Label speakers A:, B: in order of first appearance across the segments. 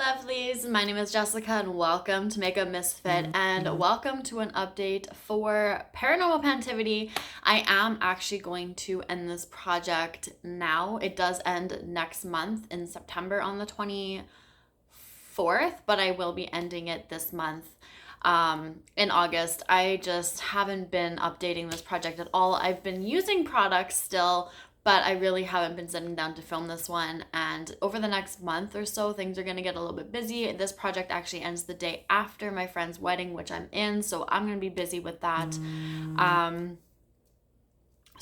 A: lovelies, my name is Jessica and welcome to Makeup.misfit and welcome to an update for paranormal pantivity. I am actually going to end this project now. It does end next month in September on the 24th, but I will be ending it this month in August. I just haven't been updating this project at all. I've been using products still, but I really haven't been sitting down to film this one. And over the next month or so, things are going to get a little bit busy. This project actually ends the day after my friend's wedding, which I'm in. So I'm going to be busy with that.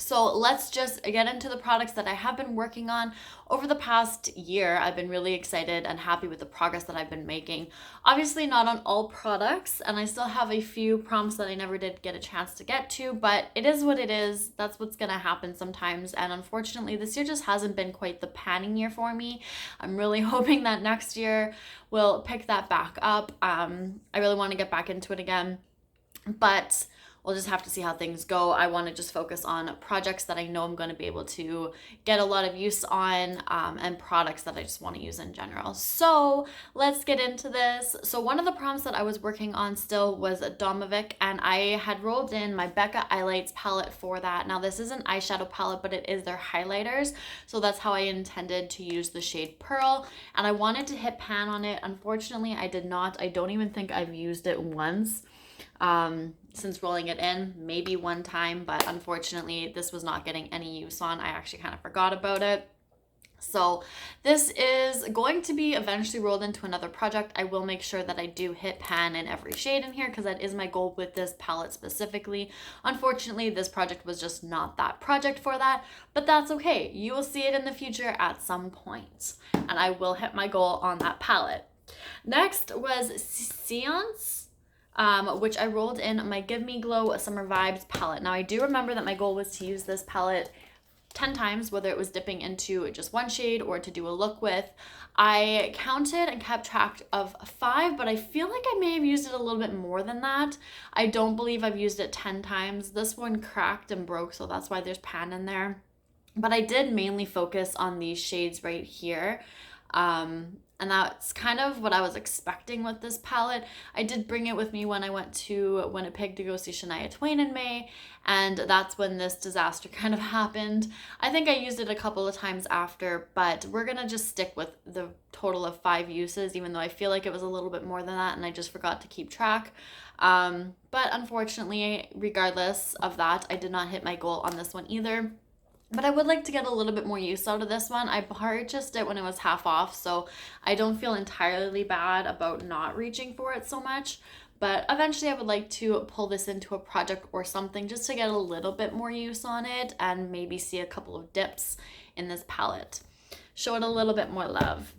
A: So let's just get into the products that I have been working on over the past year. I've been really excited and happy with the progress that I've been making. Obviously not on all products, and I still have a few prompts that I never did get a chance to get to, but it is what it is. That's what's gonna happen sometimes, and unfortunately this year just hasn't been quite the panning year for me. I'm really hoping that next year will pick that back up. I really want to get back into it again, but we'll just have to see how things go. I want to just focus on projects that I know I'm going to be able to get a lot of use on, and products that I just want to use in general. So let's get into this. So one of the prompts that I was working on still was a Domovik, and I had rolled in my Becca eyelights palette for that. Now this is an eyeshadow palette, but it is their highlighters. So that's how I intended to use the shade Pearl, and I wanted to hit pan on it. Unfortunately, I did not. I don't even think I've used it once. Since rolling it in, maybe one time, but unfortunately this was not getting any use on. I actually kind of forgot about it. So this is going to be eventually rolled into another project. I will make sure that I do hit pan in every shade in here because that is my goal with this palette specifically. Unfortunately, this project was just not that project for that, but that's okay. You will see it in the future at some point, and I will hit my goal on that palette. Next was Seance, which I rolled in my Give Me Glow Summer Vibes palette. Now I do remember that my goal was to use this palette 10 times, whether it was dipping into just one shade or to do a look with. I counted and kept track of 5, but I feel like I may have used it a little bit more than that. I don't believe I've used it 10 times. This one cracked and broke, so that's why there's pan in there. But I did mainly focus on these shades right here. And that's kind of what I was expecting with this palette. I did bring it with me when I went to Winnipeg to go see Shania Twain in May, and that's when this disaster kind of happened. I think I used it a couple of times after, but we're gonna just stick with the total of 5 uses, even though I feel like it was a little bit more than that and I just forgot to keep track. But unfortunately, regardless of that, I did not hit my goal on this one either. But I would like to get a little bit more use out of this one. I purchased it when it was half off, so I don't feel entirely bad about not reaching for it so much. But eventually I would like to pull this into a project or something just to get a little bit more use on it and maybe see a couple of dips in this palette. Show it a little bit more love.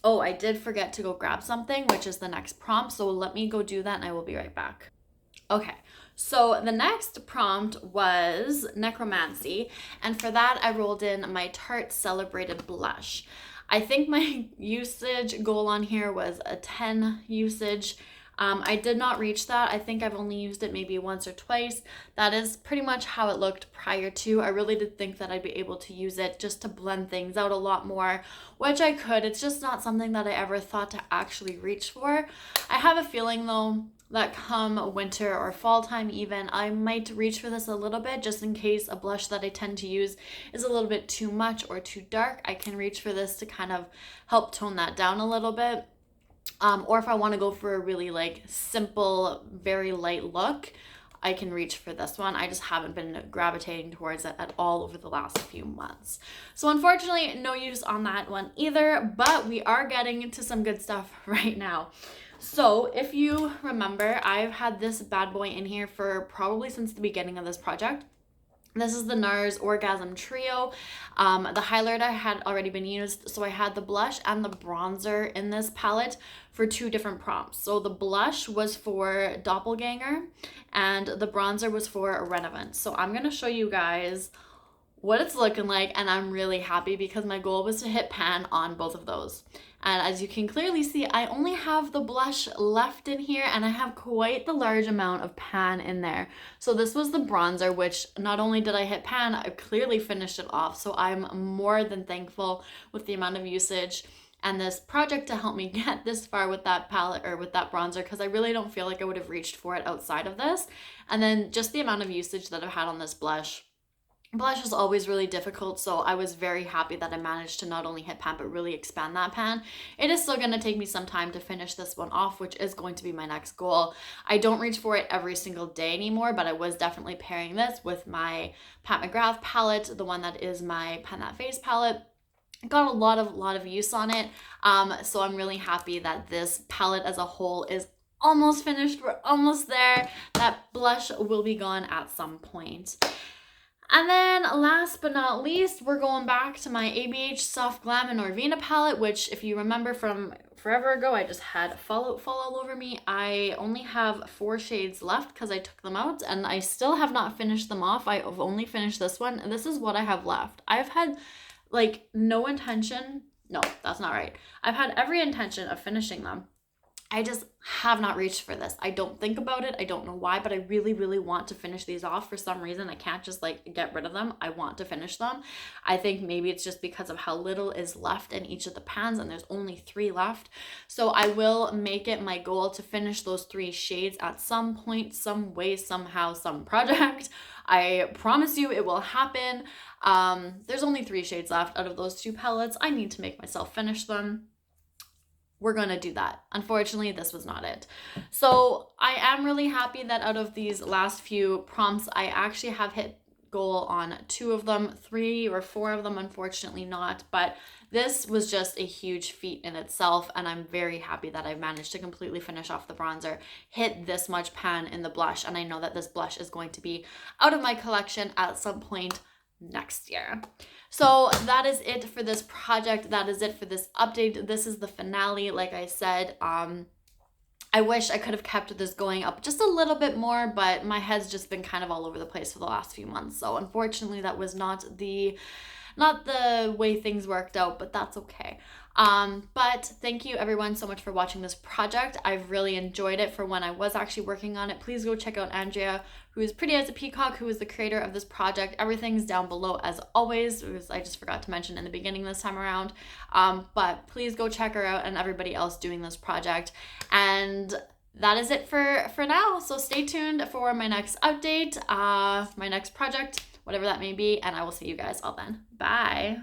A: Oh, I did forget to go grab something, which is the next prompt. So let me go do that and I will be right back. Okay. So the next prompt was Necromancy, and for that I rolled in my Tarte Celebrated Blush. I think my usage goal on here was a 10 usage. I did not reach that. I think I've only used it maybe once or twice. That is pretty much how it looked prior to. I really did think that I'd be able to use it just to blend things out a lot more, which I could. It's just not something that I ever thought to actually reach for. I have a feeling though that come winter or fall time even, I might reach for this a little bit just in case a blush that I tend to use is a little bit too much or too dark. I can reach for this to kind of help tone that down a little bit. Or if I want to go for a really like simple, very light look, I can reach for this one. I just haven't been gravitating towards it at all over the last few months. So unfortunately, no use on that one either, but we are getting into some good stuff right now. So if you remember, I've had this bad boy in here for probably since the beginning of this project. This is the NARS Orgasm Trio. The highlighter had already been used, so I had the blush and the bronzer in this palette for 2 different prompts. So the blush was for Doppelgänger and the bronzer was for Revenant. So I'm going to show you guys what it's looking like, and I'm really happy because my goal was to hit pan on both of those. And as you can clearly see, I only have the blush left in here and I have quite the large amount of pan in there. So this was the bronzer, which not only did I hit pan, I clearly finished it off. So I'm more than thankful with the amount of usage. and this project to help me get this far with that palette or with that bronzer, because I really don't feel like I would have reached for it outside of this. And then just the amount of usage that I've had on this blush. Blush is always really difficult, so I was very happy that I managed to not only hit pan but really expand that pan. It is still going to take me some time to finish this one off, which is going to be my next goal. I don't reach for it every single day anymore, but I was definitely pairing this with my Pat McGrath palette, the one that is my Pan That Face palette. Got a lot of use on it, so I'm really happy that this palette as a whole is almost finished. We're almost there. That blush will be gone at some point. And then last but not least, we're going back to my ABH Soft Glam and Norvina palette, which if you remember from forever ago, I just had fall all over me. I only have 4 shades left because I took them out, and I still have not finished them off. I've only finished this one, and this is what I have left. I've had like no intention. No, that's not right. I've had every intention of finishing them. I just have not reached for this. I don't think about it. I don't know why, but I really, really want to finish these off for some reason. I can't just like get rid of them. I want to finish them. I think maybe it's just because of how little is left in each of the pans, and there's only 3 left. So I will make it my goal to finish those 3 shades at some point, some way, somehow, some project. I promise you it will happen. There's only 3 shades left out of those 2 palettes. I need to make myself finish them. We're going to do that. Unfortunately, this was not it. So I am really happy that out of these last few prompts, I actually have hit goal on 2 of them. 3 or 4 of them, unfortunately not. But this was just a huge feat in itself, and I'm very happy that I've managed to completely finish off the bronzer, hit this much pan in the blush, and I know that this blush is going to be out of my collection at some point next year. So that is it for this project. That is it for this update. This is the finale. Like I said, I wish I could have kept this going up just a little bit more, but my head's just been kind of all over the place for the last few months. So unfortunately, that was not the way things worked out, but that's okay. But thank you everyone so much for watching this project. I've really enjoyed it for when I was actually working on it. Please go check out Andrea, who is pretty as a peacock, who is the creator of this project. Everything's down below as always. I just forgot to mention in the beginning this time around. But please go check her out and everybody else doing this project. And that is it for now. So stay tuned for my next update, my next project, whatever that may be, and I will see you guys all then. Bye.